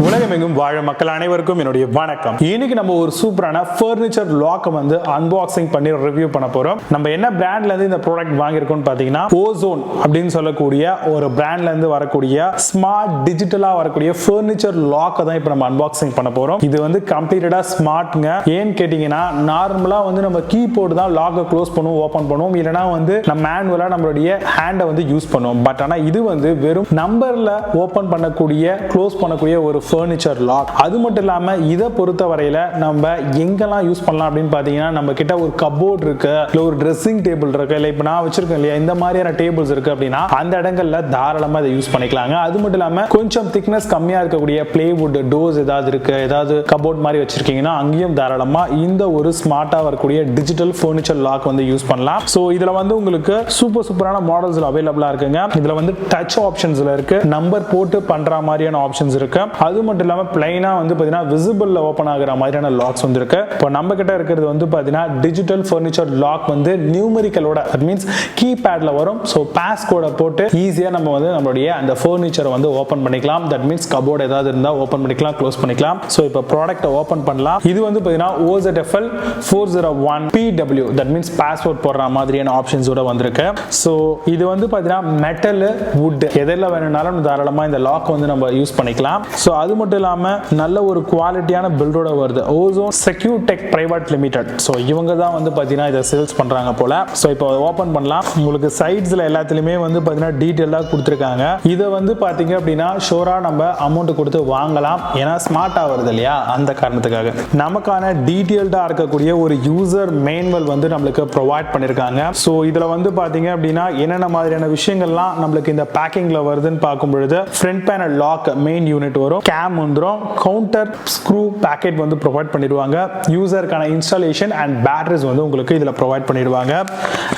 உலகமெங்கும் வாழ மக்கள் அனைவருக்கும் என்னுடைய வணக்கம். இன்னைக்கு நம்ம ஒரு சூப்பரான ஃபர்னிச்சர் லாக் வந்து அன்பாக்சிங் பண்ணி ரிவ்யூ பண்ண போறோம். நம்ம என்ன பிராண்ட்ல இருந்து இந்த ப்ராடக்ட் வாங்கியிருக்கோம்னு பாத்தீங்கன்னா ஓசோன் அப்படின்னு சொல்லக்கூடிய ஒரு பிராண்ட்ல இருந்து வரக்கூடிய ஸ்மார்ட் டிஜிட்டலா வரக்கூடிய ஃபர்னிச்சர் லாக் தான் இப்போ நம்ம அன்பாக்சிங் பண்ண போறோம். இது வந்து கம்ப்ளீட்டடா ஸ்மார்ட்ங்க. ஏன்னு கேட்டீங்கன்னா நார்மலா வந்து நம்ம கீபோர்டு தான் லாக்கை க்ளோஸ் பண்ணுவோம், ஓபன் பண்ணுவோம், இல்லைனா வந்து நம்ம மேனுவலா நம்மளுடைய ஹேண்டை வந்து யூஸ் பண்ணுவோம். பட் ஆனா இது வந்து வெறும் நம்பர்ல ஓபன் பண்ணக்கூடிய க்ளோஸ் பண்ணக்கூடிய ஒரு ஃபர்னிச்சர் லாக். அது மட்டும் இல்லாம இதை பொறுத்த வரையில நம்ம எங்கெல்லாம் யூஸ் பண்ணலாம் அப்படின்னு பாத்தீங்கன்னா நம்ம கிட்ட ஒரு கபோர்ட் இருக்கு, இல்ல ஒரு ட்ரெஸ்ஸிங் டேபிள் இருக்கு, இல்ல இப்ப நான் வச்சிருக்கேன் இல்லையா இந்த மாதிரியான டேபிள்ஸ் இருக்கு அப்படின்னா அந்த இடங்கள்ல தாராளமா இதை யூஸ் பண்ணிக்கலாங்க. அது மட்டும் இல்லாம கொஞ்சம் திக்னஸ் கம்மியா இருக்கக்கூடிய பிளேவுட் டோர்ஸ் ஏதாவது இருக்கு, ஏதாவது கபோர்ட் மாதிரி வச்சிருக்கீங்கன்னா அங்கேயும் தாராளமா இந்த ஒரு ஸ்மார்ட்டா வரக்கூடிய டிஜிட்டல் ஃபர்னிச்சர் லாக் வந்து யூஸ் பண்ணலாம். சோ இதுல வந்து உங்களுக்கு சூப்பரான மாடல்ஸ்ல அவைலபிளா இருக்குங்க. இதுல வந்து டச் ஆப்ஷன்ஸ்ல இருக்கு, நம்பர் போட்டு பண்ற மாதிரியான ஆப்ஷன்ஸ் இருக்கு. அது மட்டும் இல்லாம பிளைனா வந்து பாத்தீங்கன்னா விசிபிள்ல ஓபன் ஆகுற மாதிரியான லாக்ஸ் வந்து இருக்கு. இப்போ நம்ம கிட்ட இருக்கிறது வந்து பாத்தீங்கன்னா டிஜிட்டல் ஃபர்னிச்சர் லாக் வந்து நியூமெரிக்கலோட, தட் மீன்ஸ் கீபேட்ல வரும். சோ பாஸ் கோட போட்டு ஈஸியா நம்ம வந்து நம்மளுடைய அந்த ஃபர்னிச்சரை வந்து ஓபன் பண்ணிக்கலாம். தட் மீன்ஸ் கபோர்ட் ஏதாவது இருந்தா ஓபன் பண்ணிக்கலாம், க்ளோஸ் பண்ணிக்கலாம். சோ இப்போ ப்ராடக்ட்டை ஓபன் பண்ணலாம். இது வந்து பாத்தீங்கன்னா OZFL 401 PW, that means password போடுற மாதிரியான ஆப்ஷன்ஸோட வந்திருக்கு. சோ இது வந்து பாத்தீங்கன்னா மெட்டல், வுட் எதெல்லாம் வேணும்னாலும் தாராளமா இந்த லாக் வந்து நம்ம யூஸ் பண்ணிக்கலாம். சோ அது மட்டும் இல்லாம நல்ல ஒரு குவாலிட்டியான பில்டோட வருது. Ozone secure tech private limited. So இவங்க தான் வந்து பாத்தீங்கன்னா இதை சேல்ஸ் பண்றாங்க போல. சோ இப்போ ஓபன் பண்ணலாம். உங்களுக்கு சைட்ஸ்ல எல்லாத்துலயுமே வந்து பாத்தீங்கன்னா டீடைலா கொடுத்திருக்காங்க. இதை வந்து பாத்தீங்க அப்படின்னா ஷோரா நம்ம அமௌண்ட் கொடுத்து வாங்கலாம். ஏன்னா ஸ்மார்ட்டா வருது இல்லையா, அந்த காரணத்துக்காக நமக்கான டீடைல்டா இருக்கக்கூடிய ஒரு யூசர் மேனுவல் வந்து நம்மளுக்கு ப்ரொவைட் பண்ணிருக்காங்க. சோ இதுல வந்து பாத்தீங்க அப்படின்னா என்னென்ன மாதிரியான விஷயங்கள்லாம் நம்மளுக்கு இந்த பேக்கிங்ல வருதுன்னு பார்க்கும் பொழுது front panel lock main unit வரும், கேம் வந்துரும், கவுண்டர் ஸ்க்ரூ பேக்கெட் வந்து ப்ரொவைட் பண்ணிடுவாங்க, யூசருக்கான இன்ஸ்டாலேஷன் அண்ட் பேட்டரிஸ் வந்து உங்களுக்கு இதுல ப்ரொவைட் பண்ணிடுவாங்க.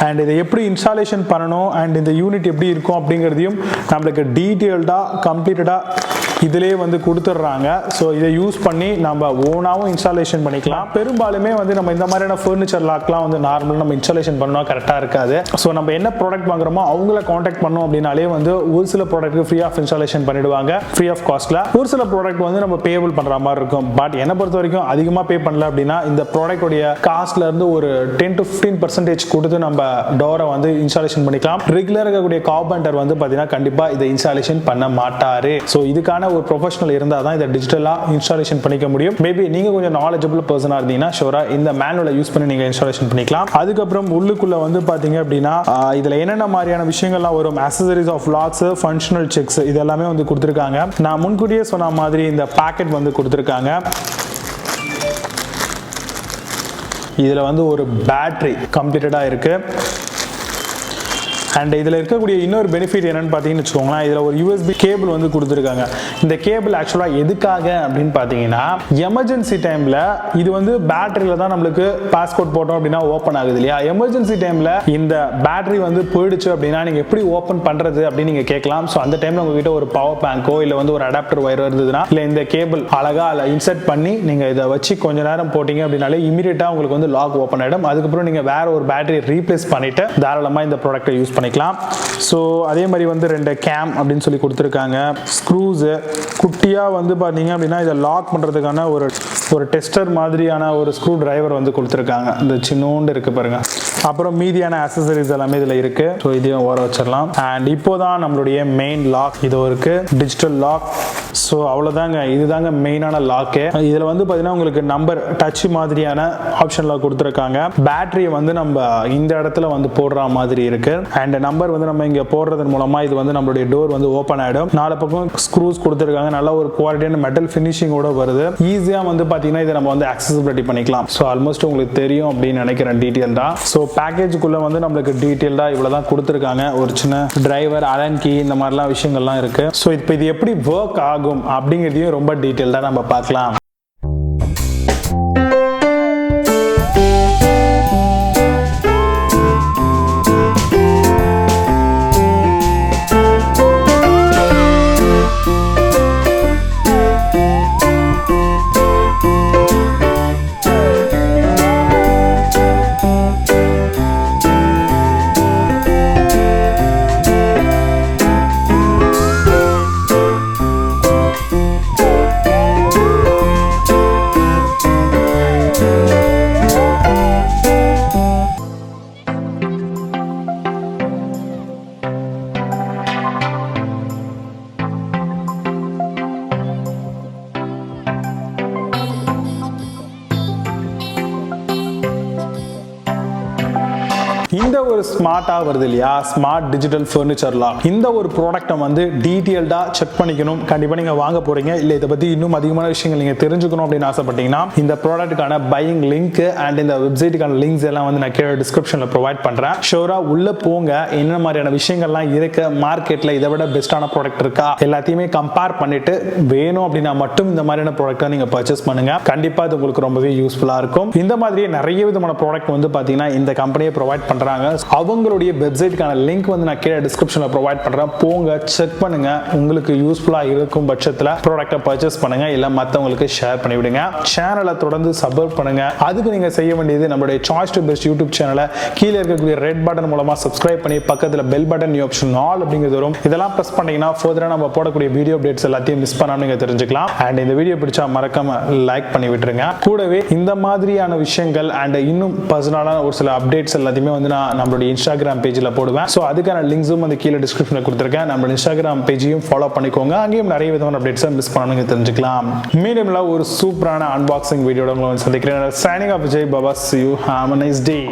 அண்ட் இதை எப்படி இன்ஸ்டாலேஷன் பண்ணணும் அண்ட் இந்த யூனிட் எப்படி இருக்கும் அப்படிங்கிறதையும் நம்மளுக்கு டீடைல்டா கம்ப்ளீட்டடா இதிலே வந்து கொடுத்துட்றாங்க. ஸோ இதை யூஸ் பண்ணி நம்ம ஓனாகவும் இன்ஸ்டாலேஷன் பண்ணிக்கலாம். பெரும்பாலுமே வந்து நம்ம இந்த மாதிரியான ஃபர்னிச்சர் லாக்லாம் வந்து நார்மலாக நம்ம இன்ஸ்டாலேஷன் பண்ணால் கரெக்டாக இருக்காது. ஸோ நம்ம என்ன ப்ராடக்ட் வாங்குறோமோ அவங்கள காண்டாக்ட் பண்ணோம் அப்படின்னாலே வந்து ஒரு சில ப்ராடக்ட் ஃப்ரீ ஆஃப் இன்ஸ்டாலேஷன் பண்ணிடுவாங்க, ஃப்ரீ ஆஃப் காஸ்ட்ல. ஒரு சில ப்ராடக்ட் வந்து நம்ம பேபிள் பண்ணுற மாதிரி இருக்கும். பட் என்னை பொறுத்த வரைக்கும் அதிகமாக பே பண்ணல அப்படின்னா இந்த ப்ராடக்டோடைய காஸ்ட்ல இருந்து ஒரு 10 to 15% கொடுத்து நம்ம டோரை வந்து இன்ஸ்டாலேஷன் பண்ணிக்கலாம். ரெகுலராக இருக்கக்கூடிய கார்பெண்டர் வந்து பார்த்தீங்கன்னா கண்டிப்பாக இதை இன்ஸ்டாலேஷன் பண்ண மாட்டாரு. ஸோ இதுக்கான ஒரு ப்ரொஃபஷனல் இருந்தால் தான் இதை டிஜிட்டலா இன்ஸ்டாலேஷன் பண்ணிக்க முடியும். மேபி நீங்க கொஞ்சம் நாலேஜபிள் பர்சனா இருந்தீங்கன்னா ஷோரா இந்த மேனுவலை யூஸ் பண்ணி நீங்க இன்ஸ்டாலேஷன் பண்ணிக்கலாம். அதுக்கப்புறம் உள்ளுக்குள்ள வந்து பாத்தீங்க அப்படின்னா இதுல என்னென்ன மாதிரியான விஷயங்கள்லாம் வரும், accessories of locks, functional checks, இது எல்லாமே வந்து கொடுத்துருக்காங்க. நான் முன்கூட்டியே சொன்ன மாதிரி இந்த பேக்கெட் வந்து கொடுத்துருக்காங்க. இதுல வந்து ஒரு பேட்டரி கம்ப்ளீட்டடா இருக்கு. அண்ட் இதில் இருக்கக்கூடிய இன்னொரு பெனிஃபிட் என்னன்னு பார்த்தீங்கன்னு வச்சுக்கோங்களேன், இதில் ஒரு USB கேபிள் வந்து கொடுத்துருக்காங்க. இந்த கேபிள் ஆக்சுவலாக எதுக்காக அப்படின்னு பார்த்தீங்கன்னா எமர்ஜென்சி டைமில் இது வந்து பேட்டரியில் தான் நம்மளுக்கு பாஸ்கோட் போட்டோம் அப்படின்னா ஓப்பன் ஆகுது இல்லையா. எமர்ஜென்சி டைமில் இந்த பேட்டரி வந்து போயிடுச்சு அப்படின்னா நீங்கள் எப்படி ஓப்பன் பண்ணுறது அப்படின்னு நீங்கள் கேட்கலாம். ஸோ அந்த டைமில் உங்ககிட்ட ஒரு பவர் பேங்கோ இல்லை வந்து ஒரு அடாப்டர் ஒயர் இருந்ததுன்னா இல்லை இந்த கேபிள் அழகாக அதில் இன்சர்ட் பண்ணி நீங்கள் இதை வச்சு கொஞ்ச நேரம் போட்டிங்க அப்படின்னாலே இமீடியட்டாக உங்களுக்கு வந்து லாக் ஓப்பன் ஆகிடும். அதுக்கப்புறம் நீங்கள் வேற ஒரு பேட்டரி ரீப்ளேஸ் பண்ணிட்டு தாராளமாக இந்த ப்ராடக்ட்டை யூஸ் பண்ணிக்கலாம். ஸோ அதே மாதிரி வந்து 2 கேம் அப்படின்னு சொல்லி கொடுத்துருக்காங்க. ஸ்க்ரூஸ் குட்டியா வந்து பார்த்தீங்க அப்படின்னா இதை லாக் பண்ணுறதுக்கான ஒரு டெஸ்டர் மாதிரியான ஒரு ஸ்க்ரூ டிரைவர் வந்து கொடுத்துருக்காங்க. இந்த சின்னோண்டு இருக்கு பாருங்க. அப்புறம் மீதியான அக்சசரிஸ் எல்லாமே இதில் இருக்கு. ஸோ இதையும் ஓர வச்சிடலாம். அண்ட் இப்போதான் நம்மளுடைய மெயின் லாக் இது இருக்கு, டிஜிட்டல் லாக். ஸோ அவ்வளோதாங்க, இதுதாங்க மெயினான லாக்கு. இதில் வந்து பார்த்தீங்கன்னா உங்களுக்கு நம்பர் டச் மாதிரியான ஆப்ஷன்லாம் கொடுத்துருக்காங்க. பேட்டரியை வந்து நம்ம இந்த இடத்துல வந்து போடுற மாதிரி இருக்கு. அண்ட் நம்பர் வந்து நம்ம இங்கே போடுறதன் மூலமா இது வந்து நம்மளுடைய டோர் வந்து ஓப்பன் ஆகிடும். 4 பக்கம் ஸ்க்ரூஸ் கொடுத்துருக்காங்க. நல்ல ஒரு குவாலிட்டியான மெட்டல் ஃபினிஷிங்கோட வருது. ஈஸியாக வந்து பார்த்தீங்கன்னா இதை நம்ம வந்து அக்சசிபிலிட்டி பண்ணிக்கலாம். ஸோ ஆல்மோஸ்ட் உங்களுக்கு தெரியும் அப்படின்னு நினைக்கிறேன் டீட்டெயில் தான். ஸோ பேக்கேஜுக்குள்ள வந்து நம்மளுக்கு டீட்டெயில்டா இவ்வளவுதான் கொடுத்துருக்காங்க. ஒரு சின்ன டிரைவர், அலன் கீ, இந்த மாதிரிலாம் விஷயங்கள்லாம் இருக்கு. ஸோ இப்போ இது எப்படி ஒர்க் ஆகும் அப்படிங்கிறதையும் ரொம்ப டீட்டெயில்டா நம்ம பார்க்கலாம். இந்த ஒரு ஸ்மார்ட்டா வருது இல்லையா, ஸ்மார்ட் டிஜிட்டல் ஃபர்னிச்சர் லாக், இந்த ஒரு ப்ராடக்ட்டை வந்து டீடைல்டா செக் பண்ணிக்கணும். கண்டிப்பா நீங்க வாங்க போறீங்க இல்ல இத பத்தி இன்னும் அதிகமான விஷயங்கள் நீங்க தெரிஞ்சுக்கணும் அப்படின்னு ஆசைப்பட்டீங்கன்னா இந்த ப்ராடக்ட்டுக்கான பையிங் லிங்க் அண்ட் இந்த வெப்சைட்டுக்கான லிங்க்ஸ் எல்லாம் வந்து நான் கீழே டிஸ்கிரிப்ஷன்ல ப்ரொவைட் பண்றேன். ஷூரா உள்ள போங்க, என்ன மாதிரியான விஷயங்கள்லாம் இருக்கு, மார்க்கெட்ல இதை விட பெஸ்டான ப்ராடக்ட் இருக்கா எல்லாத்தையுமே கம்பேர் பண்ணிட்டு வேணும் அப்படின்னா மட்டும் இந்த மாதிரியான ப்ராடக்ட்டை நீங்க பர்ச்சேஸ் பண்ணுங்க. கண்டிப்பா இது உங்களுக்கு ரொம்பவே யூஸ்ஃபுல்லா இருக்கும். இந்த மாதிரியே நிறைய விதமான ப்ராடக்ட் வந்து பாத்தீங்கன்னா இந்த கம்பெனியை ப்ரொவைட் பண்றாங்க. அவங்களுடைய வெப்சைட்டுக்கான லிங்க் வந்து நான் கீழே டிஸ்கிரிப்ஷன்ல ப்ரொவைட் பண்றேன். போங்க, செக் பண்ணுங்க. உங்களுக்கு யூஸ்ஃபுல்லா இருக்கும் பட்சத்துல ப்ராடக்ட்டை பர்ச்சேஸ் பண்ணுங்க, இல்ல மத்தவங்களுக்கு ஷேர் பண்ணி விடுங்க. சேனலை தொடர்ந்து சப்போர்ட் பண்ணுங்க. அதுக்கு நீங்க செய்ய வேண்டியது நம்மளுடைய சாய்ஸ் டு பெஸ்ட் யூடியூப் சேனலை கீழே இருக்கக்கூடிய ரெட் பட்டன் மூலமா சப்ஸ்கிரைப் பண்ணி பக்கத்துல பெல் பட்டன் ஆப்ஷன் ஆல் அப்படிங்கிறது வரும். இதெல்லாம் பிரஸ் பண்ணீங்கன்னா ஃபர்தரா நம்ம போடக்கூடிய வீடியோ அப்டேட்ஸ் எல்லாத்தையும் மிஸ் பண்ணாம நீங்க தெரிஞ்சுக்கலாம். அண்ட் இந்த வீடியோ பிடிச்சா மறக்காம லைக் பண்ணி விட்டுருங்க. கூடவே இந்த மாதிரியான விஷயங்கள் அண்ட் இன்னும் பர்சனலான ஒரு சில அப்டேட்ஸ் எல்லாத்தையுமே வந்து நான் நம்மளுடைய இன்ஸ்டாகிராம் பேஜ்ல போடுவேன். ஸோ அதுக்கான லிங்க்ஸும் வந்து கீழே டிஸ்கிரிப்ஷன்ல கொடுத்துருக்கேன். நம்ம இன்ஸ்டாகிராம் பேஜையும் ஃபாலோ பண்ணிக்கோங்க. அங்கேயும் நிறைய விதமான அப்டேட்ஸை மிஸ் பண்ணாம தெரிஞ்சுக்கலாம். மீடியம்ல ஒரு சூப்பரான அன்பாக்சிங் வீடியோட உங்களை சந்திக்கிறேன். Signing off Vijay Baba. See you. Have a nice day.